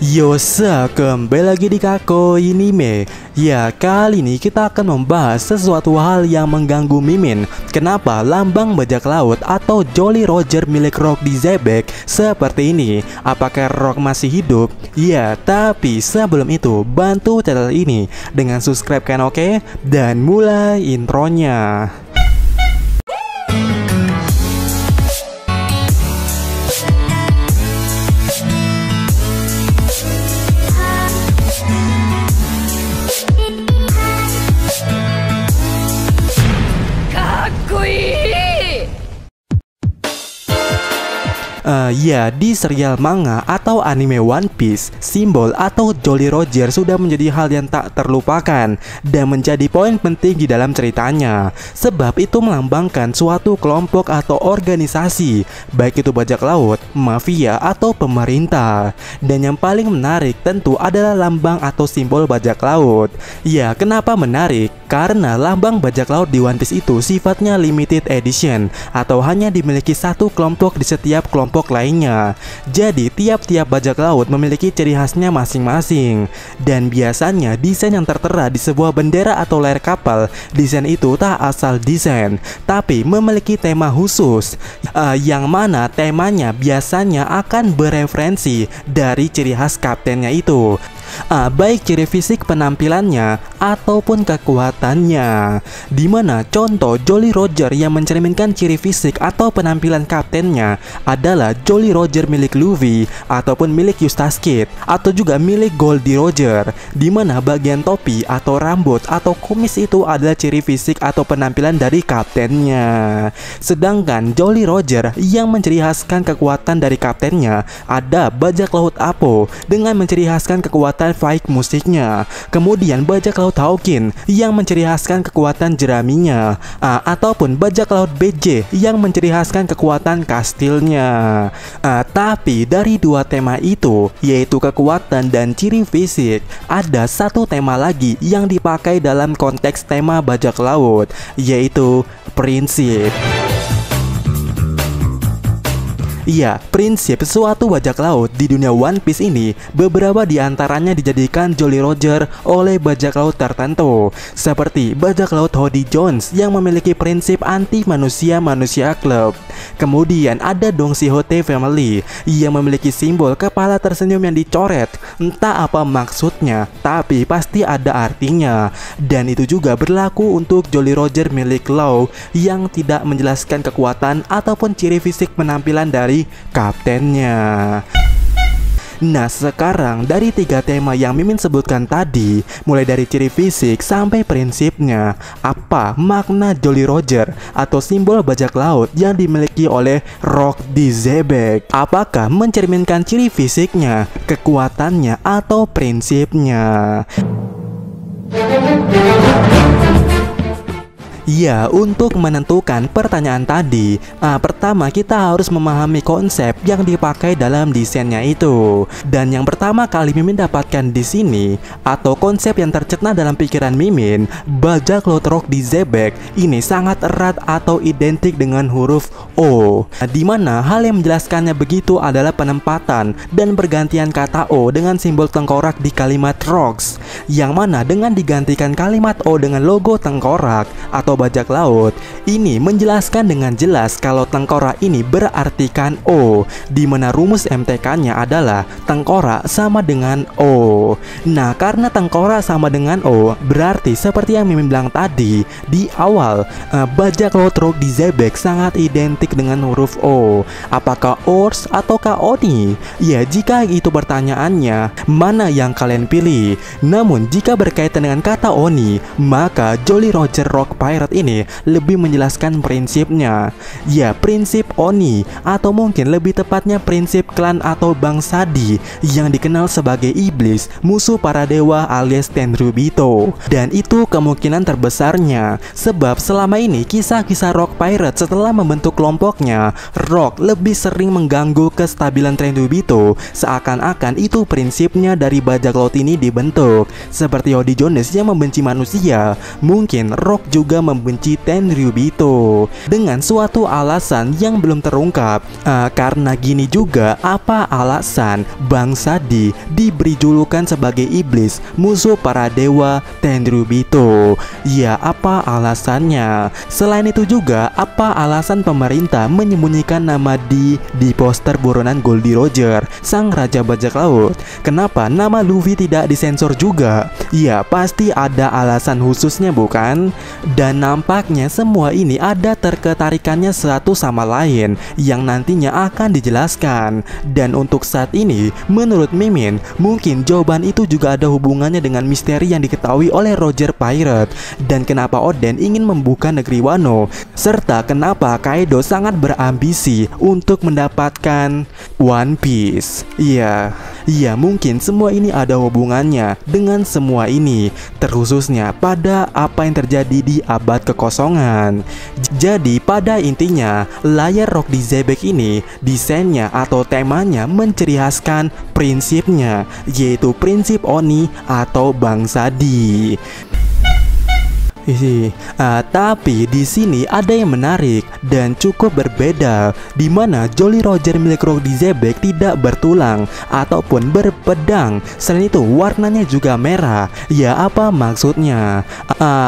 Yosa, kembali lagi di Kako Anime. Ya, kali ini kita akan membahas sesuatu hal yang mengganggu Mimin. Kenapa lambang bajak laut atau Jolly Roger milik Rock di Zebek seperti ini? Apakah Rock masih hidup? Ya, tapi sebelum itu bantu channel ini dengan subscribe kan, oke? Dan mulai intronya. Ya, di serial manga atau anime One Piece, simbol atau Jolly Roger sudah menjadi hal yang tak terlupakan dan menjadi poin penting di dalam ceritanya. Sebab itu melambangkan suatu kelompok atau organisasi, baik itu bajak laut, mafia, atau pemerintah. Dan yang paling menarik tentu adalah lambang atau simbol bajak laut. Ya, kenapa menarik? Karena lambang bajak laut di One Piece itu sifatnya limited edition atau hanya dimiliki satu kelompok di setiap kelompok lainnya. Jadi tiap-tiap bajak laut memiliki ciri khasnya masing-masing. Dan biasanya desain yang tertera di sebuah bendera atau layar kapal, desain itu tak asal desain, tapi memiliki tema khusus, yang mana temanya biasanya akan bereferensi dari ciri khas kaptennya itu. Baik ciri fisik penampilannya ataupun kekuatannya. Dimana contoh Jolly Roger yang mencerminkan ciri fisik atau penampilan kaptennya adalah Jolly Roger milik Luffy ataupun milik Eustace Kid, atau juga milik Goldie Roger, dimana bagian topi atau rambut atau kumis itu adalah ciri fisik atau penampilan dari kaptennya. Sedangkan Jolly Roger yang menciri khaskan kekuatan dari kaptennya ada bajak laut Apo dengan menciri khaskan kekuatan fight musiknya. Kemudian bajak laut Hawkin yang menciri khaskan kekuatan jeraminya, ataupun bajak laut BJ yang menciri khaskan kekuatan kastilnya. Tapi dari dua tema itu, yaitu kekuatan dan ciri fisik, ada satu tema lagi yang dipakai dalam konteks tema bajak laut, yaitu prinsip. Iya, prinsip suatu bajak laut di dunia One Piece ini beberapa diantaranya dijadikan Jolly Roger oleh bajak laut tertentu, seperti bajak laut Hody Jones yang memiliki prinsip anti manusia club. Kemudian ada Don Quixote Family yang memiliki simbol kepala tersenyum yang dicoret. Entah apa maksudnya, tapi pasti ada artinya. Dan itu juga berlaku untuk Jolly Roger milik Law yang tidak menjelaskan kekuatan ataupun ciri fisik penampilan dari kaptennya. Nah, sekarang dari tiga tema yang Mimin sebutkan tadi, mulai dari ciri fisik sampai prinsipnya, apa makna Jolly Roger atau simbol bajak laut yang dimiliki oleh Rock di Zebek? Apakah mencerminkan ciri fisiknya, kekuatannya, atau prinsipnya? Ya, untuk menentukan pertanyaan tadi, pertama kita harus memahami konsep yang dipakai dalam desainnya itu. Dan yang pertama kali Mimin dapatkan di sini, atau konsep yang tercerna dalam pikiran Mimin, bajak laut Rock di Zebek ini sangat erat atau identik dengan huruf O. Dimana hal yang menjelaskannya begitu adalah penempatan dan pergantian kata O dengan simbol tengkorak di kalimat Rocks, yang mana dengan digantikan kalimat O dengan logo tengkorak atau bajak laut, ini menjelaskan dengan jelas kalau tengkorak ini berartikan O, di mana rumus MTK-nya adalah tengkorak sama dengan O. Nah, karena tengkorak sama dengan O, berarti seperti yang Mimin bilang tadi di awal, bajak laut Rock di Zebek sangat identik dengan huruf O. Apakah Oars ataukah Oni? Ya, jika itu pertanyaannya, mana yang kalian pilih? Namun jika berkaitan dengan kata Oni, maka Jolly Roger Rock Pirate ini lebih menjelaskan prinsipnya. Ya, prinsip Oni, atau mungkin lebih tepatnya prinsip klan atau bangsa Di yang dikenal sebagai iblis, musuh para dewa alias Tenryubito. Dan itu kemungkinan terbesarnya, sebab selama ini kisah-kisah Rock Pirate setelah membentuk kelompoknya, Rock lebih sering mengganggu kestabilan Tenryubito, seakan-akan itu prinsipnya dari bajak laut ini dibentuk. Seperti Hody Jones yang membenci manusia, mungkin Rock juga membenci Tenryubito dengan suatu alasan yang belum terungkap. Karena gini juga, apa alasan Bang Sadi diberi julukan sebagai iblis, musuh para dewa Tenryubito? Ya, apa alasannya? Selain itu juga, apa alasan pemerintah menyembunyikan nama di poster buronan Goldie Roger, sang raja bajak laut? Kenapa nama Luffy tidak disensor juga? Ya, pasti ada alasan khususnya, bukan? Dan nampaknya semua ini ada terketarikannya satu sama lain yang nantinya akan dijelaskan. Dan untuk saat ini, menurut Mimin, mungkin jawaban itu juga ada hubungannya dengan misteri yang diketahui oleh Roger Pirate. Dan kenapa Oden ingin membuka negeri Wano, serta kenapa Kaido sangat berambisi untuk mendapatkan One Piece. Iya, mungkin semua ini ada hubungannya dengan semua ini, terkhususnya pada apa yang terjadi di abad kekosongan. Jadi pada intinya, layar Rock di Zebek ini, desainnya atau temanya menciri khaskan prinsipnya, yaitu prinsip Oni atau Bang Sadi. Tapi di sini ada yang menarik dan cukup berbeda, di mana Jolly Roger milik Rock di Zebek tidak bertulang ataupun berpedang. Selain itu warnanya juga merah. Ya, apa maksudnya?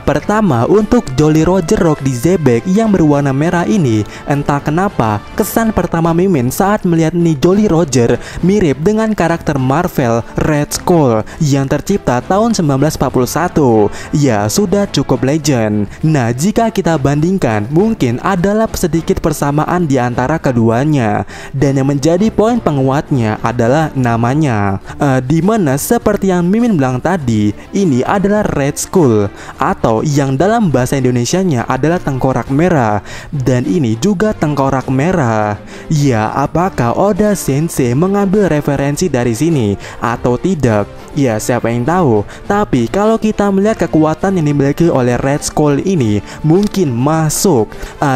Pertama, untuk Jolly Roger Rock di Zebek yang berwarna merah ini, entah kenapa kesan pertama Mimin saat melihat nih Jolly Roger mirip dengan karakter Marvel Red Skull yang tercipta tahun 1941. Ya, sudah cukup legend. Nah, jika kita bandingkan, mungkin adalah sedikit persamaan di antara keduanya. Dan yang menjadi poin penguatnya adalah namanya, dimana seperti yang Mimin bilang tadi, ini adalah Red Skull, atau yang dalam bahasa Indonesianya adalah tengkorak merah. Dan ini juga tengkorak merah. Ya, apakah Oda Sensei mengambil referensi dari sini atau tidak? Ya, siapa yang tahu. Tapi kalau kita melihat kekuatan yang dimiliki oleh Red Skull ini, mungkin masuk.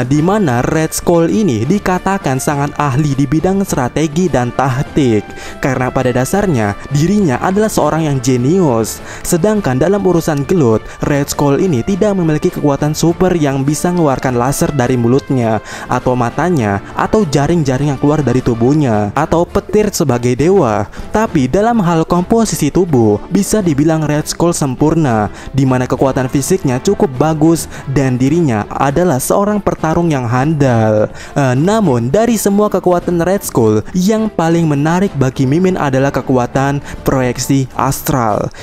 Dimana Red Skull ini dikatakan sangat ahli di bidang strategi dan taktik, karena pada dasarnya dirinya adalah seorang yang jenius. Sedangkan dalam urusan gelut, Red Skull ini tidak memiliki kekuatan super yang bisa mengeluarkan laser dari mulutnya atau matanya, atau jaring-jaring yang keluar dari tubuhnya, atau petir sebagai dewa. Tapi dalam hal komposisi tubuh, bisa dibilang Red Skull sempurna, dimana kekuatan fisiknya cukup bagus dan dirinya adalah seorang pertarung yang handal. Namun dari semua kekuatan Red Skull, yang paling menarik bagi Mimin adalah kekuatan proyeksi astral.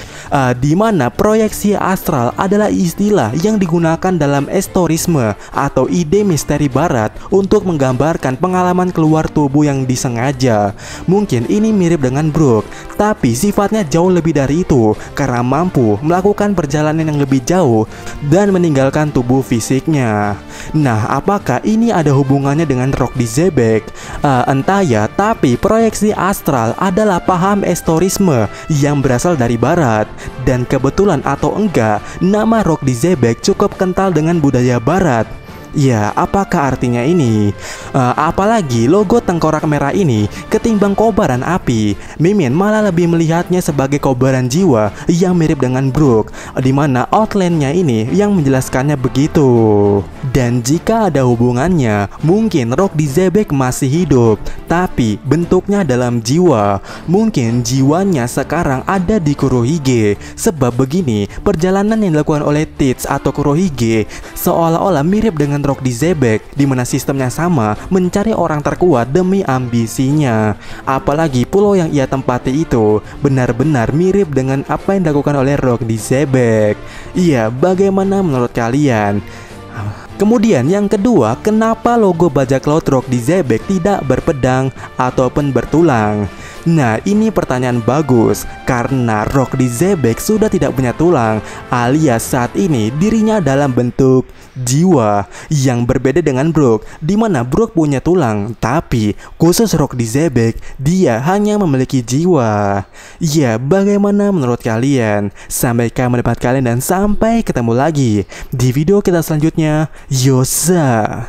Dimana proyeksi astral adalah istilah yang digunakan dalam estorisme atau ide misteri barat untuk menggambarkan pengalaman keluar tubuh yang disengaja. Mungkin ini mirip dengan Brook, tapi sifatnya jauh lebih dari itu, karena mampu melakukan perjalanan yang lebih jauh dan meninggalkan tubuh fisiknya. Nah, apakah ini ada hubungannya dengan Rock di Zebek? Entah ya, tapi proyeksi astral adalah paham estorisme yang berasal dari barat. Dan kebetulan atau enggak, nama Rock di Zebek cukup kental dengan budaya barat. Ya, apakah artinya ini? Apalagi logo tengkorak merah ini ketimbang kobaran api, Mimin malah lebih melihatnya sebagai kobaran jiwa yang mirip dengan Brook, dimana outline-nya ini yang menjelaskannya begitu. Dan jika ada hubungannya, mungkin Rock di Zebek masih hidup, tapi bentuknya dalam jiwa. Mungkin jiwanya sekarang ada di Kurohige. Sebab begini, perjalanan yang dilakukan oleh Teach atau Kurohige seolah-olah mirip dengan Rock di Zebek, di mana sistemnya sama, mencari orang terkuat demi ambisinya. Apalagi pulau yang ia tempati itu benar-benar mirip dengan apa yang dilakukan oleh Rock di Zebek. Iya, bagaimana menurut kalian? Kemudian yang kedua, kenapa logo bajak laut Rock di Zebek tidak berpedang ataupun bertulang? Nah, ini pertanyaan bagus, karena Rock di Zebek sudah tidak punya tulang, alias saat ini dirinya dalam bentuk jiwa, yang berbeda dengan Brook, dimana Brook punya tulang, tapi khusus Rock di Zebek, dia hanya memiliki jiwa. Ya, bagaimana menurut kalian? Sampai pendapat kalian dan sampai ketemu lagi di video kita selanjutnya. Yosa.